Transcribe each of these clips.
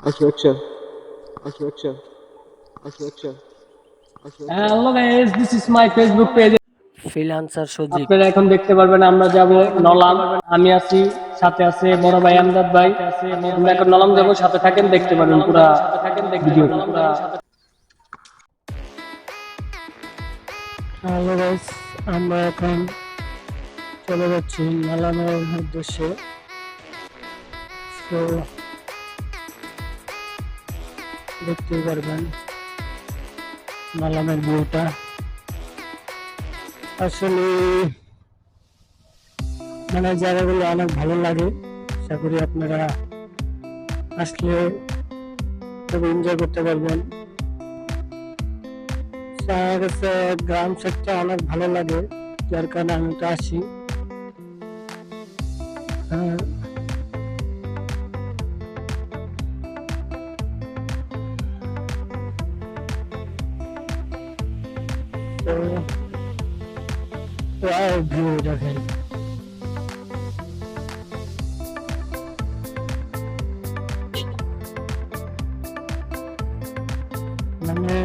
Action. Action. Action. Hello guys, this is my Facebook page. Freelancer Sajib. আপনারা এখন দেখতে পারবেন আমরা যাব নলাম। আমি আছি, সাথে আছে বড় ভাই আমজাদ ভাই। আমরা এখন নলাম যাব, সাথে থাকেন, দেখতে পারবেন পুরো ভিডিও। হ্যালো গাইস, আমরা এখন চলে যাচ্ছি নলামের উদ্দেশ্যে। তো দেখতেই পারবেন নলামের ভিউটা। আসলে মানে জায়গাগুলো অনেক ভালো লাগে। আশা করি আপনারা আসলে খুব এনজয় করতে পারবেন। আমার কাছে গ্রাম সাইডটা অনেক ভালো লাগে, যার কারণে আমি তো আসি। ভিউ দেখেন, মানে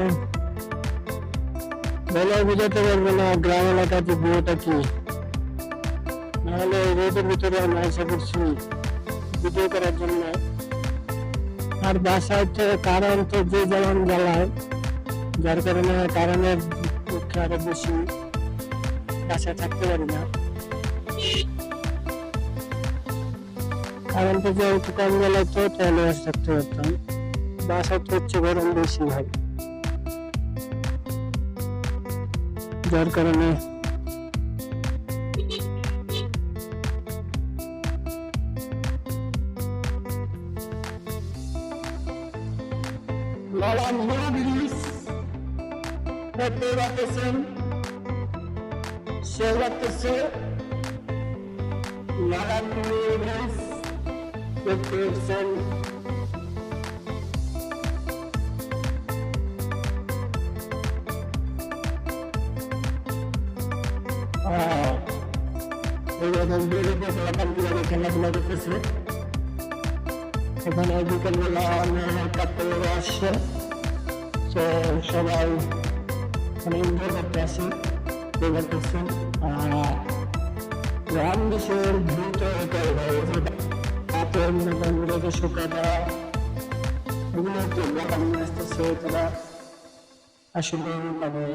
বলে বোঝাতে পারবো না গ্রাম এলাকার যে ভিউটা কি। নাহলে রোদের ভিতরে আমি আশা করছি ভিডিও করার জন্য। আর বাসায় তো কারেন্ট যে যেমন জ্বালায়, যার কারণে কারেন্টের পক্ষে আরো বেশি বাসায় থাকতে পারি না। কারেন্টে যে একটু কম জ্বালাইতো তাহলে বাসা থাকতে পারতাম। বাসায় তো হচ্ছে গরম বেশি হয়, যার কারণে দেখতে পাচ্ছেন সে লাগতেছে নারায়ণ দেখতে পাচ্ছেন। খেলাধুলা করতেছে এখানে বিকেলবেলা অনেক কাপড় আসছে, তো সবাই এনজয় করতে আসে করতেছেন। গ্রাম দেশের ভিউটা এটাই ভাই, রাতের মনে শুকাটা এগুলো একটু আসতেছে, তারা আসলে মানে